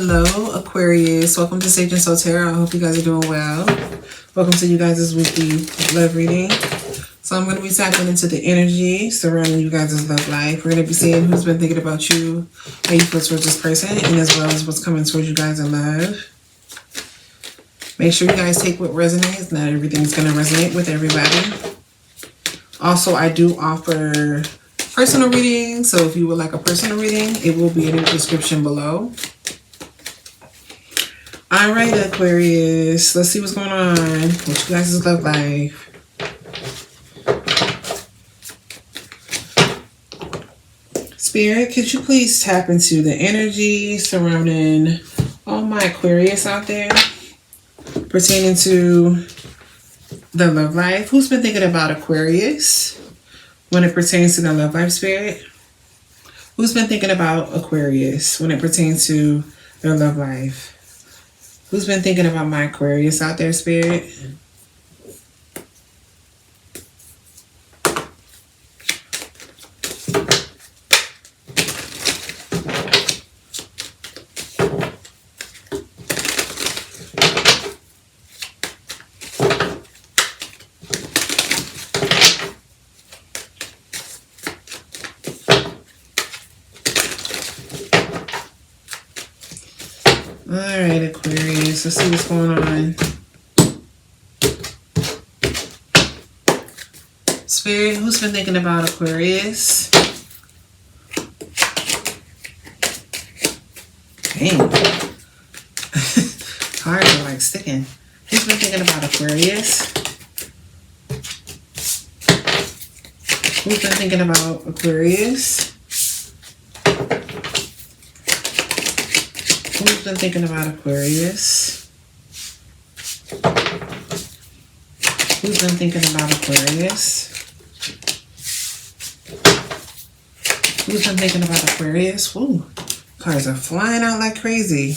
Hello, Aquarius. Welcome to Sage and Soul Tarot. I hope you guys are doing well. Welcome to you guys' weekly love reading. So I'm going to be tapping into the energy surrounding you guys' love life. We're going to be seeing who's been thinking about you, how you feel towards this person, and as well as what's coming towards you guys in love. Make sure you guys take what resonates. Not everything's going to resonate with everybody. Also, I do offer personal reading, so if you would like a personal reading, it will be in the description below. All right, Aquarius, let's see what's going on with you guys' love life. Spirit, could you please tap into the energy surrounding all my Aquarius out there pertaining to the love life? Who's been thinking about Aquarius when it pertains to the love life, Spirit? Who's been thinking about Aquarius when it pertains to their love life? Who's been thinking about my Aquarius out there, Spirit? Alright, Aquarius, let's see what's going on. Spirit, who's been thinking about Aquarius? Dang. Cards are like sticking. Who's been thinking about Aquarius? Who's been thinking about Aquarius? Who's been thinking about Aquarius? Who's been thinking about Aquarius? Who's been thinking about Aquarius? Woo, cards are flying out like crazy.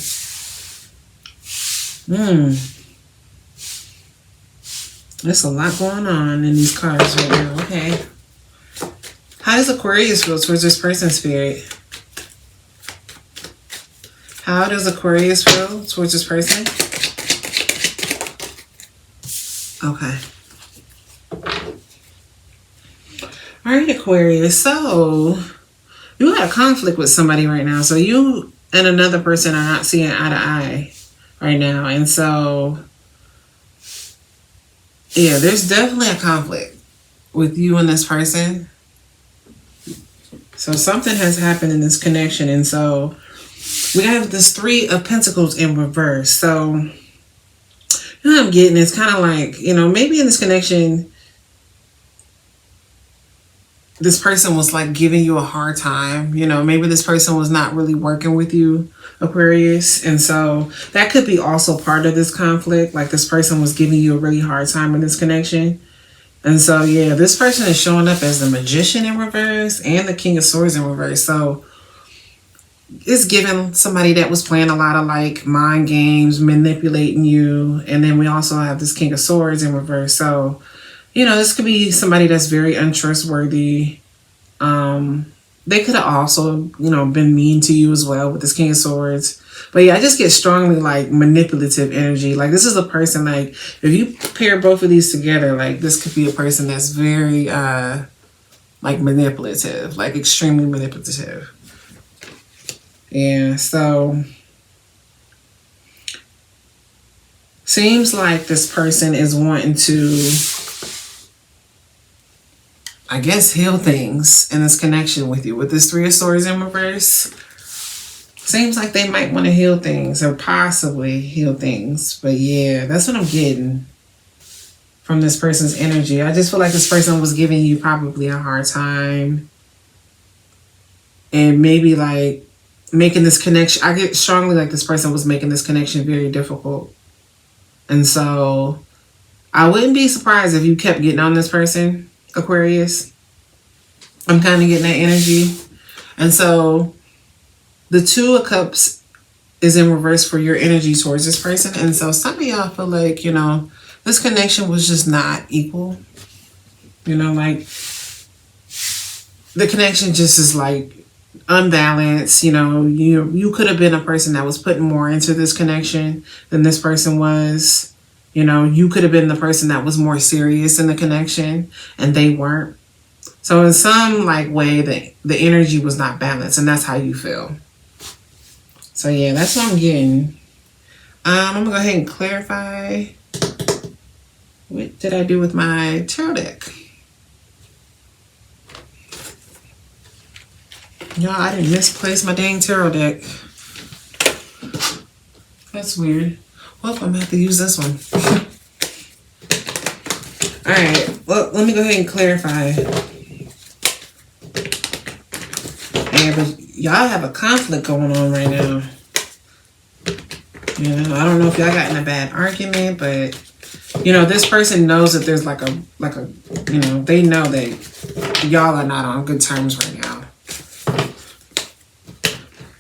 There's a lot going on in these cards right now. Okay. How does Aquarius feel towards this person, Spirit? How does Aquarius feel towards this person? Okay. All right, Aquarius. So, you got a conflict with somebody right now. So, you and another person are not seeing eye to eye right now. And so, yeah, there's definitely a conflict with you and this person. So, something has happened in this connection. And so, we have this Three of Pentacles in reverse. So, you know what I'm getting? It's kind of like, maybe in this connection, this person was like giving you a hard time. Maybe this person was not really working with you, Aquarius. And so that could be also part of this conflict. Like this person was giving you a really hard time in this connection. And so, yeah, this person is showing up as the Magician in reverse and the King of Swords in reverse. So, it's giving somebody that was playing a lot of like mind games, manipulating you. And then we also have this King of Swords in reverse. So, this could be somebody that's very untrustworthy. They could have also, been mean to you as well with this King of Swords. But yeah, I just get strongly like manipulative energy. Like this is a person like, if you pair both of these together, like this could be a person that's very like manipulative, like extremely manipulative. Yeah, so seems like this person is wanting to, I guess, heal things in this connection with you. With this Three of Swords in reverse, seems like they might want to heal things or possibly heal things. But yeah, that's what I'm getting from this person's energy. I just feel like this person was giving you probably a hard time. And maybe like making this connection, I get strongly like this person was making this connection very difficult. And so I wouldn't be surprised if you kept getting on this person, Aquarius. I'm kind of getting that energy. And so the Two of Cups is in reverse for your energy towards this person. And so some of y'all feel like, this connection was just not equal. Like the connection just is like unbalanced. You know, you could have been a person that was putting more into this connection than this person was. You know, you could have been the person that was more serious in the connection and they weren't. So in some like way, the energy was not balanced, and that's how you feel. So yeah, that's what I'm getting. I'm gonna go ahead and clarify. What did I do with my tarot deck? Y'all, I didn't misplace my dang tarot deck. That's weird. Well, I'm gonna have to use this one. Alright, well, let me go ahead and clarify. Yeah, but y'all have a conflict going on right now. You know, I don't know if y'all got in a bad argument, but you know, this person knows that there's like a, you know, they know that y'all are not on good terms right now.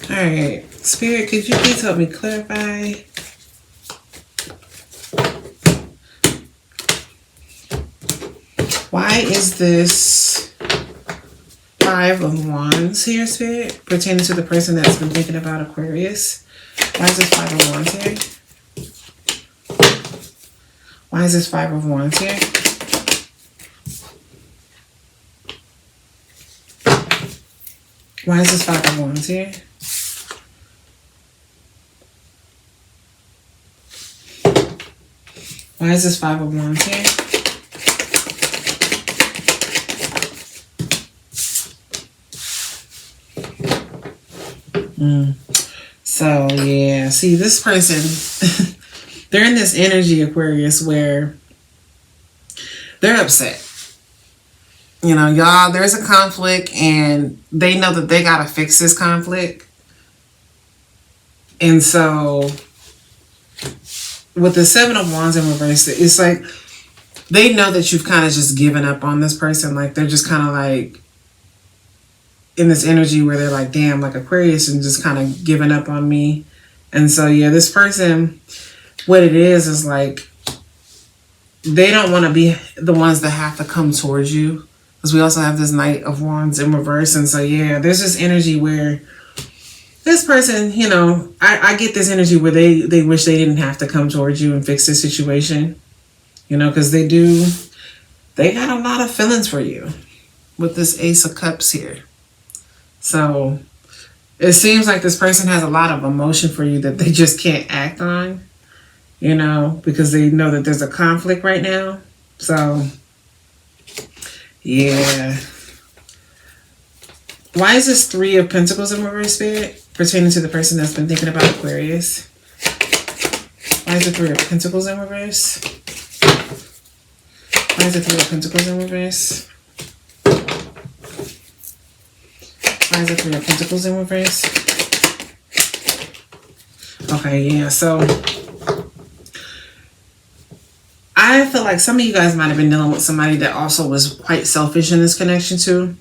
All right, Spirit, could you please help me clarify? Why is this 5 of Wands here, Spirit, pertaining to the person that's been thinking about Aquarius? Why is this 5 of Wands here? Why is this 5 of Wands here? Why is this 5 of Wands here? Why is this 5 of Wands here? So, yeah. See, this person, they're in this energy, Aquarius, where they're upset. You know, y'all, there's a conflict, and they know that they got to fix this conflict. And so, with the 7 of Wands in reverse, it's like they know that you've kind of just given up on this person. Like, they're just kind of like in this energy where they're like, damn, like Aquarius and just kind of giving up on me. And so, yeah, this person, what it is like they don't want to be the ones that have to come towards you, because we also have this Knight of Wands in reverse. And so, yeah, there's this energy where this person, you know, I get this energy where they wish they didn't have to come towards you and fix this situation, you know, because they got a lot of feelings for you with this Ace of Cups here. So it seems like this person has a lot of emotion for you that they just can't act on, you know, because they know that there's a conflict right now. So, yeah. Why is this 3 of Pentacles in reverse, Spirit, pertaining to the person that's been thinking about Aquarius? Why is the 3 of Pentacles in reverse? Why is the 3 of Pentacles in reverse? Why is the 3 of Pentacles in reverse? Okay, yeah, so I feel like some of you guys might have been dealing with somebody that also was quite selfish in this connection too.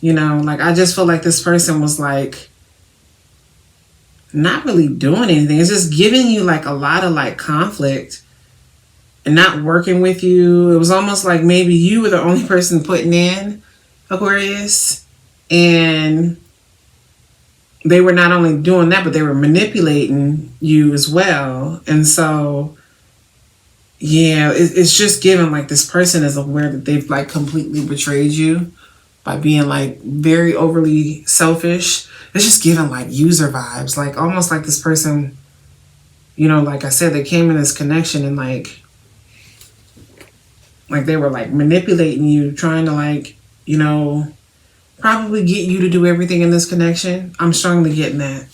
You know, like I just feel like this person was like not really doing anything. It's just giving you like a lot of like conflict and not working with you. It was almost like maybe you were the only person putting in, Aquarius. And they were not only doing that, but they were manipulating you as well. And so, yeah, it's just given like this person is aware that they've like completely betrayed you by being like very overly selfish. It's just giving like user vibes, like almost like this person, you know, like I said, they came in this connection and like they were like manipulating you, trying to like, you know, probably get you to do everything in this connection. I'm strongly getting that.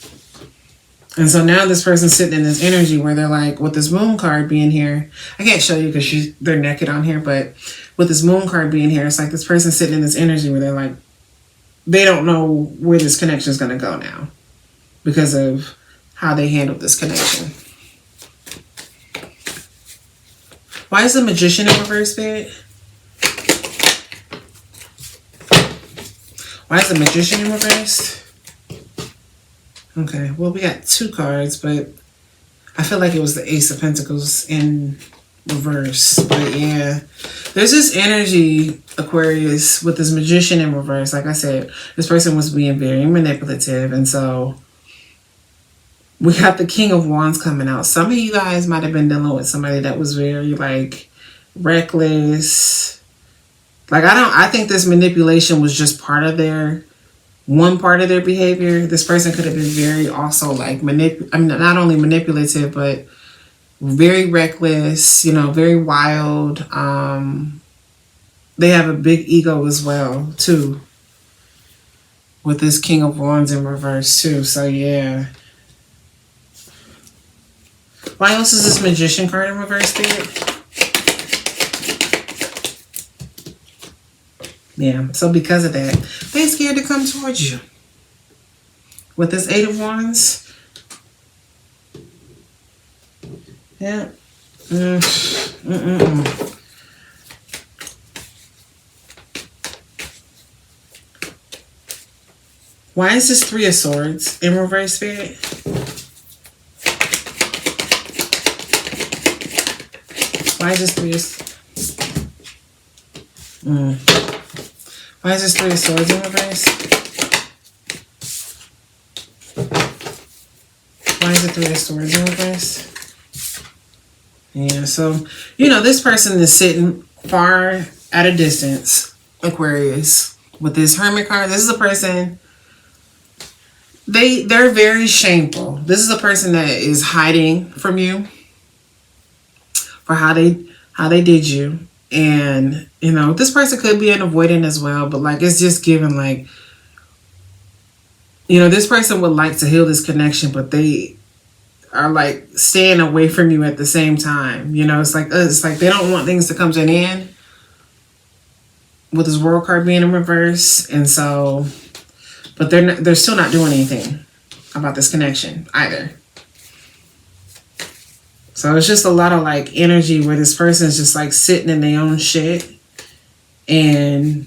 And so now this person's sitting in this energy where they're like, with this Moon card being here, I can't show you because they're naked on here, but with this Moon card being here, it's like this person sitting in this energy where they're like, they don't know where this connection is going to go now because of how they handled this connection. Why is the Magician in reverse, Spirit? Why is the Magician in reverse? Okay, well, we got 2 cards, but I feel like it was the Ace of Pentacles in reverse. But yeah, There's this energy, Aquarius, with this magician in reverse. Like I said, this person was being very manipulative. And so we got the King of Wands coming out. Some of you guys might have been dealing with somebody that was very like reckless. Like I think this manipulation was just part of one part of their behavior. This person could have been very also like not only manipulative, but very reckless, very wild. They have a big ego as well, too. With this King of Wands in reverse, too. So, yeah. Why else is this Magician card in reverse, Spirit? Yeah, so because of that, they're scared to come towards you. With this Eight of Wands. Yeah. Why is this Three of Swords in reverse, Spirit? Why is this Three of Swords in reverse? Why is it Three of Swords in reverse? Yeah, so, this person is sitting far at a distance, Aquarius. With this Hermit card, this is a person, they're very shameful. This is a person that is hiding from you for how they did you. And, this person could be an avoidant as well, but like, it's just given like, this person would like to heal this connection, but they are like staying away from you at the same time. It's like they don't want things to come to an end with this World card being in reverse. And so, but they're still not doing anything about this connection either. So it's just a lot of like energy where this person is just like sitting in their own shit and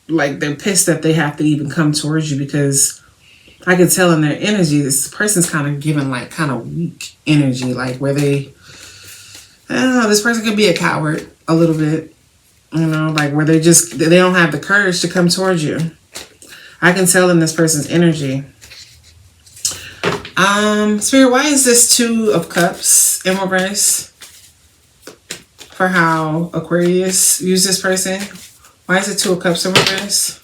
like they're pissed that they have to even come towards you, because I can tell in their energy, this person's kind of giving like kind of weak energy, like where I don't know, this person could be a coward a little bit, like where they don't have the courage to come towards you. I can tell in this person's energy. Spirit, why is this Two of Cups in reverse for how Aquarius views this person? Why is it Two of Cups in reverse?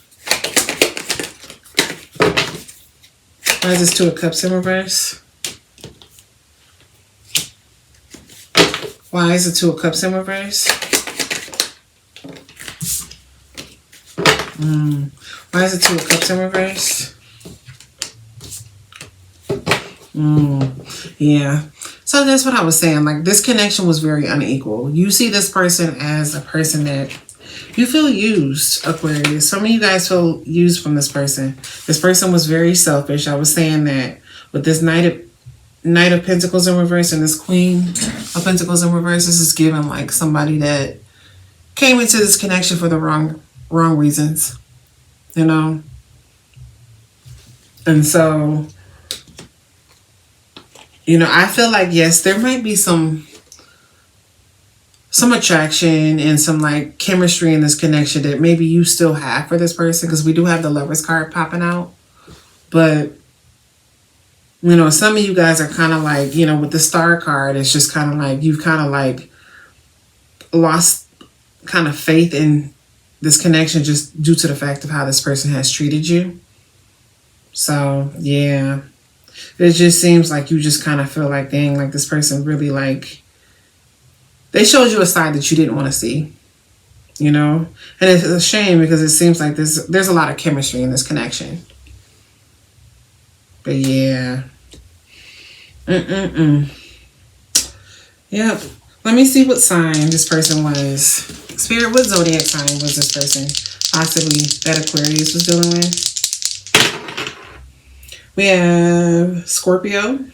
Why is this Two of Cups in reverse? Why is the Two of Cups in reverse? Why is the Two of Cups in reverse? Yeah. So that's what I was saying. Like, this connection was very unequal. You see this person as a person that you feel used, Aquarius. Some of you guys feel used from this person. This person was very selfish. I was saying that with this Knight of Pentacles in reverse and this Queen of Pentacles in reverse, this is given like somebody that came into this connection for the wrong reasons, And so, I feel like, yes, there might be some attraction and some like chemistry in this connection that maybe you still have for this person, because we do have the Lovers card popping out. But some of you guys are kind of like, with the Star card, it's just kind of like you've kind of like lost kind of faith in this connection just due to the fact of how this person has treated you. So yeah, it just seems like you just kind of feel like, dang, like this person really like, they showed you a side that you didn't want to see, And it's a shame, because it seems like there's a lot of chemistry in this connection. But yeah. Yep. Let me see what sign this person was. Spirit, what zodiac sign was this person possibly that Aquarius was dealing with? We have Scorpio.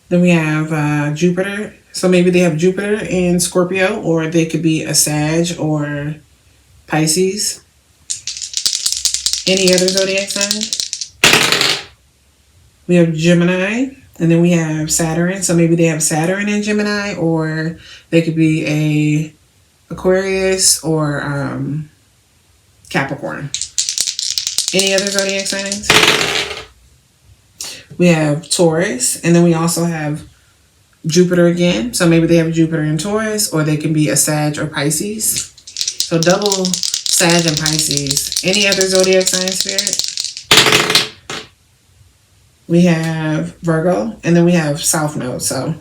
Then we have Jupiter. So maybe they have Jupiter in Scorpio, or they could be a Sag or Pisces. Any other zodiac sign? We have Gemini And then we have Saturn. So maybe they have Saturn in Gemini, or they could be a Aquarius or Capricorn. Any other zodiac signs? We have Taurus, and then we also have Jupiter again. So maybe they have Jupiter in Taurus, or they can be a Sag or Pisces. So double Sag and Pisces. Any other zodiac sign, Spirit? We have Virgo, and then we have South Node. So,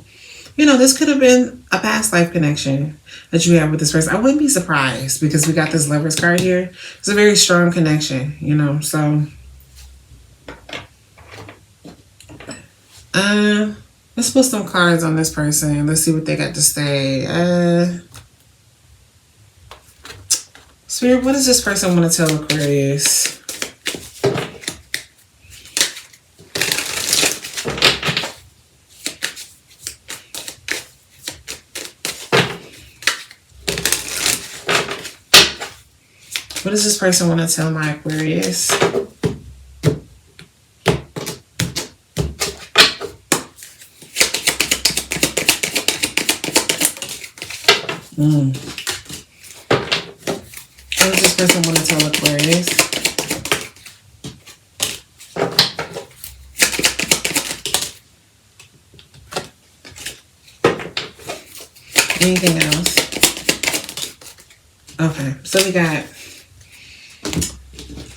this could have been a past life connection that you have with this person. I wouldn't be surprised because we got this Lovers card here. It's a very strong connection, so. Let's put some cards on this person. Let's see what they got to say. Spirit, what does this person want to tell Aquarius? What does this person want to tell my Aquarius? What does this person want to tell Aquarius? Anything else? Okay, so we got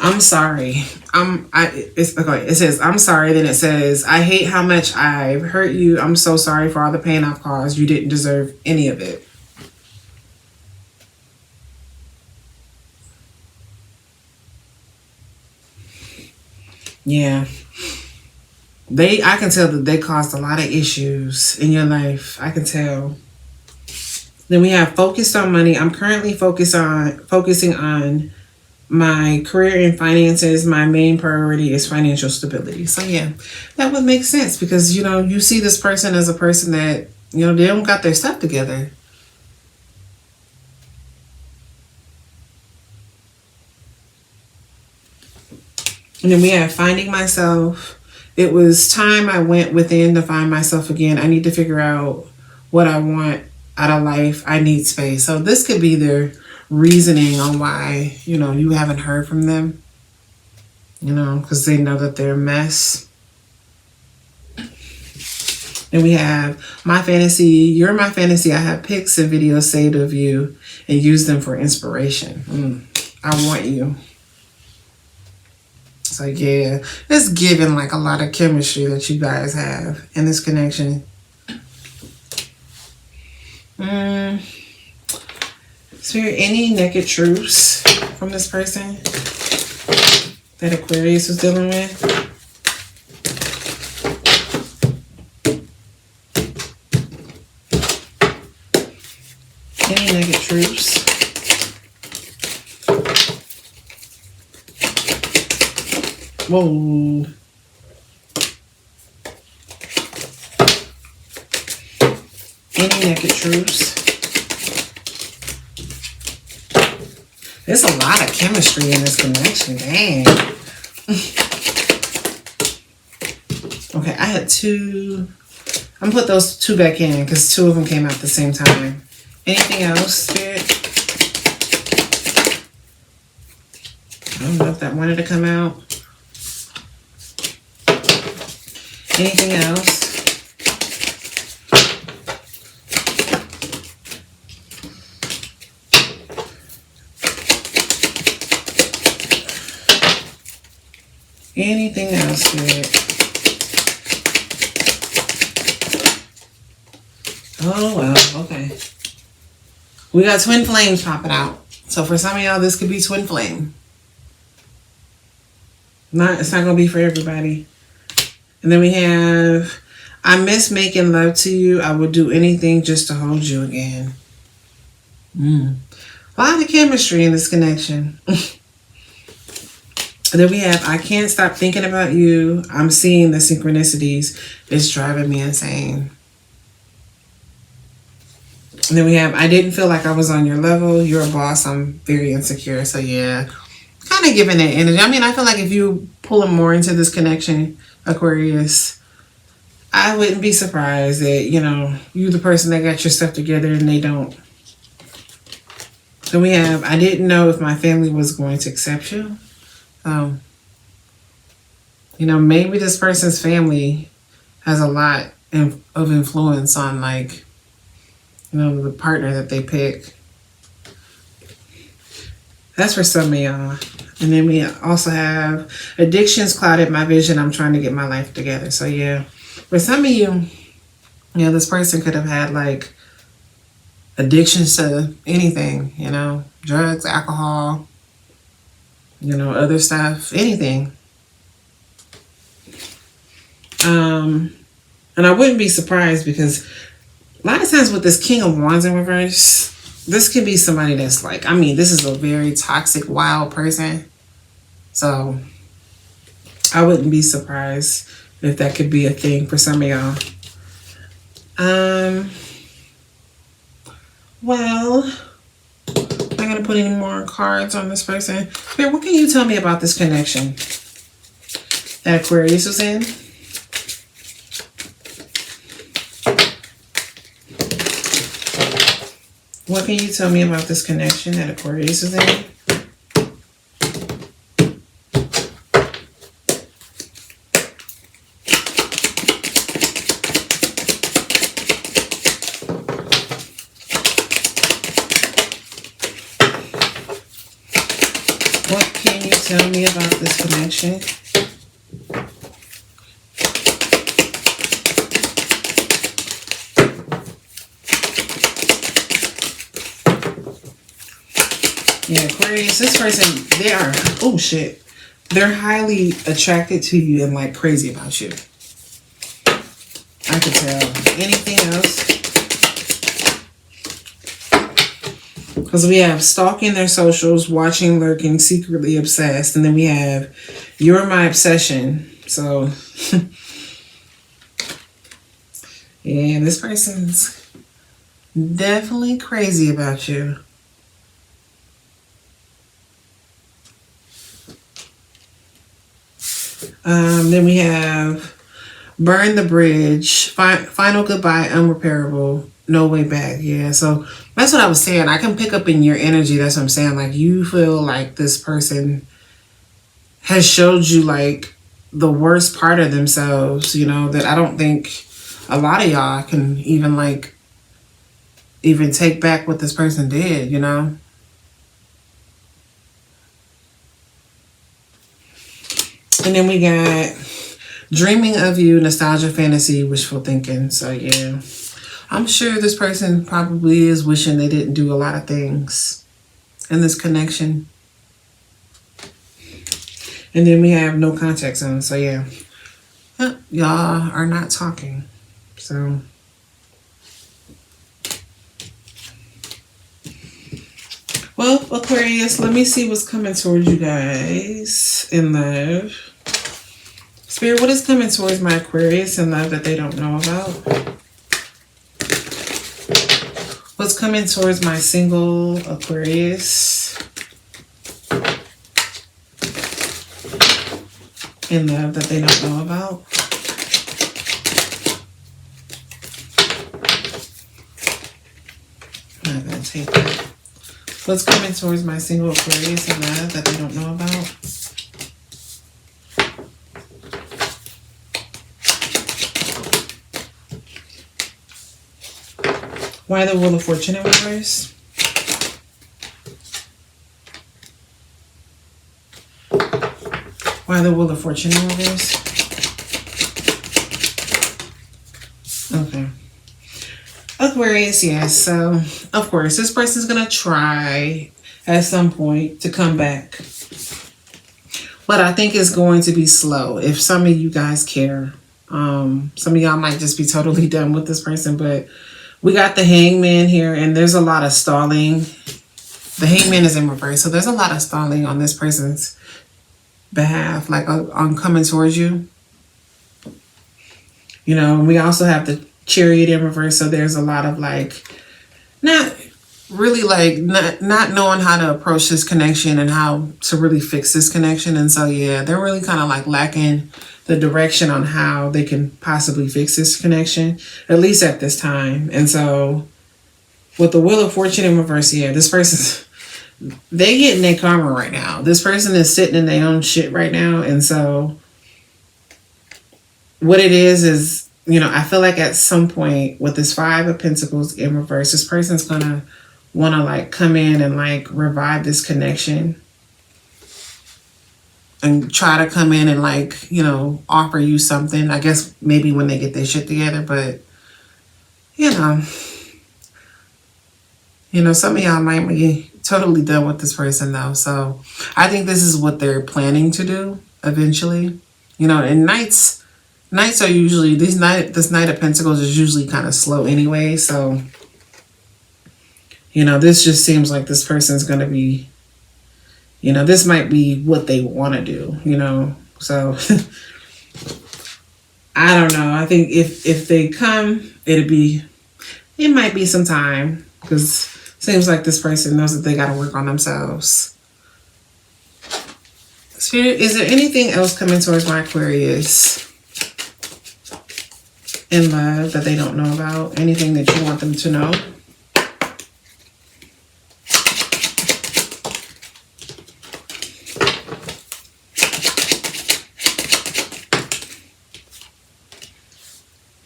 I'm sorry. It's okay. It says, I'm sorry. Then it says, I hate how much I've hurt you. I'm so sorry for all the pain I've caused. You didn't deserve any of it. Yeah. I can tell that they caused a lot of issues in your life. I can tell. Then we have focused on money. I'm currently focusing on my career and finances. My main priority is financial stability. So yeah, that would make sense because, you see this person as a person that, they don't got their stuff together. And then we have finding myself. It was time I went within to find myself again. I need to figure out what I want out of life. I need space. So this could be their reasoning on why, you haven't heard from them, because they know that they're a mess. And we have my fantasy. You're my fantasy. I have pics and videos saved of you and use them for inspiration. I want you. So yeah, it's giving like a lot of chemistry that you guys have in this connection. Is there any naked truths from this person that Aquarius was dealing with? Any naked truths? Whoa. Any naked truths? There's a lot of chemistry in this connection. Dang. Okay, I had two. I'm gonna put those two back in because two of them came out at the same time. Anything else, Spirit? I don't know if that wanted to come out. Anything else? Anything else, Spirit? Oh, well, okay. We got twin flames popping out. So for some of y'all, this could be twin flame. It's not going to be for everybody. And then we have, I miss making love to you. I would do anything just to hold you again. A lot of chemistry in this connection. And then we have, I can't stop thinking about you. I'm seeing the synchronicities. It's driving me insane. And then we have, I didn't feel like I was on your level. You're a boss. I'm very insecure. So yeah, kind of giving that energy. I mean, I feel like if you pulling more into this connection, Aquarius, I wouldn't be surprised that, you know, you the person that got your stuff together and they don't. Then we have, I didn't know if my family was going to accept you. You know, maybe this person's family has a lot of influence on, like, you know, the partner that they pick. That's for some of y'all. And then we also have addictions clouded my vision. I'm trying to get my life together. So yeah, for some of you, you know, this person could have had like addictions to anything, you know, drugs, alcohol, you know, other stuff, anything. And I wouldn't be surprised because a lot of times with this King of Wands in reverse, this could be somebody that's like, I mean, this is a very toxic, wild person. So I wouldn't be surprised if that could be a thing for some of y'all. Well, I'm not gonna put any more cards on this person. Here, what can you tell me about this connection that Aquarius was in? What can you tell me about this connection that Aquarius is in? What can you tell me about this connection? Yeah, Aquarius, this person, they are, oh shit, they're highly attracted to you and like crazy about you. I could tell. Anything else? Because we have stalking their socials, watching, lurking, secretly obsessed, and then we have you're my obsession. So, yeah, this person's definitely crazy about you. Then we have burn the bridge, final goodbye, unrepairable, no way back. Yeah, so that's what I was saying. I can pick up in your energy. That's what I'm saying. Like you feel like this person has showed you like the worst part of themselves, you know, that I don't think a lot of y'all can even take back what this person did, you know. And then we got dreaming of you, nostalgia, fantasy, wishful thinking. So yeah, I'm sure this person probably is wishing they didn't do a lot of things in this connection. And then we have no contact zone. So yeah, y'all are not talking. So well, Aquarius, let me see what's coming towards you guys in love. Spirit, what is coming towards my Aquarius in love that they don't know about? What's coming towards my single Aquarius in love that they don't know about? I'm not going to take that. What's coming towards my single Aquarius in love that they don't know about? Why the Wheel of Fortune in reverse? Why the Wheel of Fortune in reverse? Okay. Aquarius, yes. So, of course, this person's going to try at some point to come back. But I think it's going to be slow. If some of you guys care. Some of y'all might just be totally done with this person, but we got the Hangman here, and there's a lot of stalling. The Hangman is in reverse, so there's a lot of stalling on this person's behalf, like on coming towards you. You know, we also have the Chariot in reverse, so there's a lot of like, not really like not knowing how to approach this connection and how to really fix this connection. And so, yeah, they're really kind of like lacking the direction on how they can possibly fix this connection, at least at this time. And so with the Wheel of Fortune in reverse, yeah, this person's, they getting their karma right now. This person is sitting in their own shit right now. And so what it is, you know, I feel like at some point with this Five of Pentacles in reverse, this person's gonna want to like come in and like revive this connection and try to come in and like, you know, offer you something. I guess maybe when they get their shit together, but you know, some of y'all might be totally done with this person though. So I think this is what they're planning to do eventually. You know, and nights are usually, this Knight of Pentacles is usually kind of slow anyway. So, you know, this just seems like this person's going to be, you know, this might be what they want to do, you know. So I don't know. I think if they come, it might be some time, because it seems like this person knows that they got to work on themselves. Spirit, is there anything else coming towards my Aquarius in love that they don't know about? Anything that you want them to know?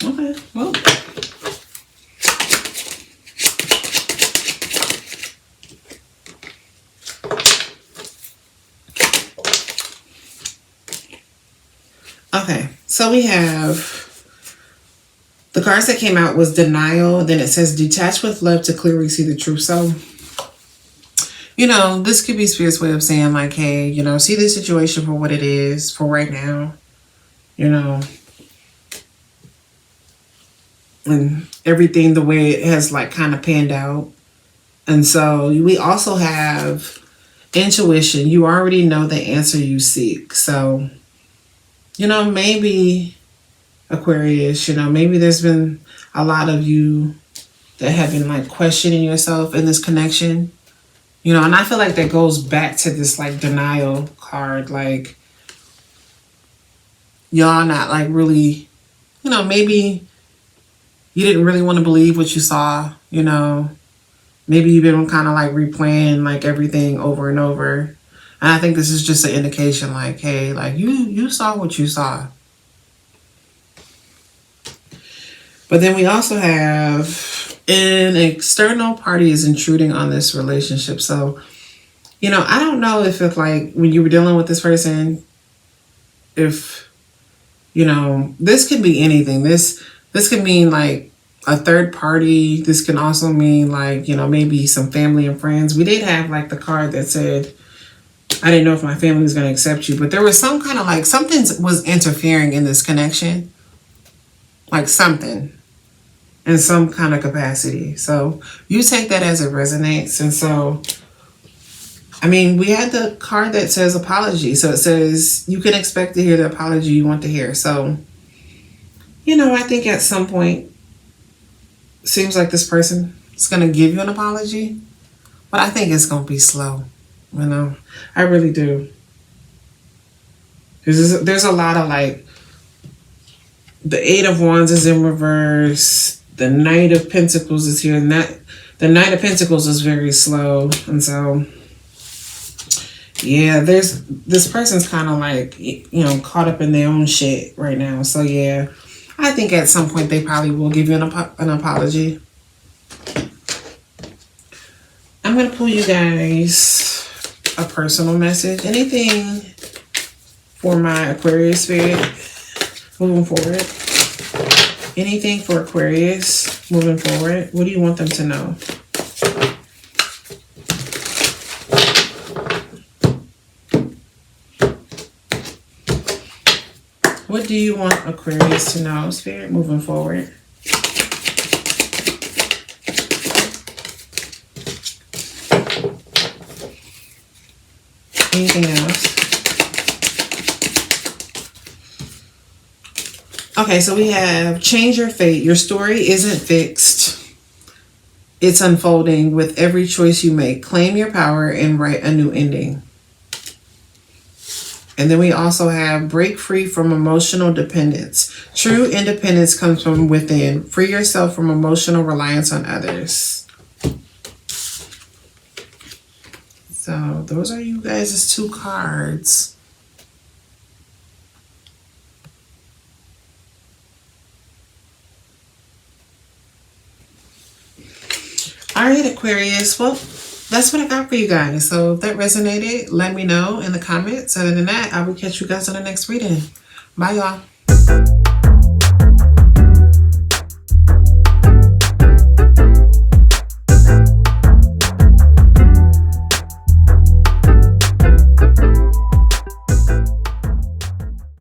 Okay, well. Okay, so we have the cards that came out was denial. Then it says detach with love to clearly see the truth. So, you know, this could be Spirit's way of saying like, hey, you know, see this situation for what it is for right now, you know, and everything the way it has like kind of panned out. And so we also have intuition. You already know the answer you seek. So, you know, maybe Aquarius, you know, maybe there's been a lot of you that have been like questioning yourself in this connection, you know, and I feel like that goes back to this like denial card. Like, y'all not like really, you know, maybe you didn't really want to believe what you saw, you know, maybe you've been kind of like replaying like everything over and over. And I think this is just an indication like, hey, like you saw what you saw. But then we also have an external party is intruding on this relationship. So, you know, I don't know if it's like when you were dealing with this person, if, you know, this could be anything. This could mean like a third party. This can also mean like, you know, maybe some family and friends. We did have like the card that said, I didn't know if my family was going to accept you, but there was some kind of like something was interfering in this connection, like something in some kind of capacity. So you take that as it resonates. And so, I mean, we had the card that says apology. So it says you can expect to hear the apology you want to hear. So, you know, I think at some point, it seems like this person is going to give you an apology, but I think it's going to be slow. You know, I really do. There's a lot of like, the Eight of Wands is in reverse. The Knight of Pentacles is here. And the Knight of Pentacles is very slow. And so, yeah, this person's kind of like, you know, caught up in their own shit right now. So, yeah, I think at some point they probably will give you an apology. I'm going to pull you guys a personal message. Anything for my Aquarius spirit moving forward? Anything for Aquarius moving forward? What do you want them to know? What do you want Aquarius to know, Spirit, moving forward? Anything else? Okay, so we have change your fate. Your story isn't fixed. It's unfolding with every choice you make. Claim your power and write a new ending. And then we also have break free from emotional dependence. True independence comes from within. Free yourself from emotional reliance on others. So those are you guys' 2 cards. All right, Aquarius. Well, that's what I got for you guys. So if that resonated, let me know in the comments. Other than that, I will catch you guys on the next reading. Bye, y'all.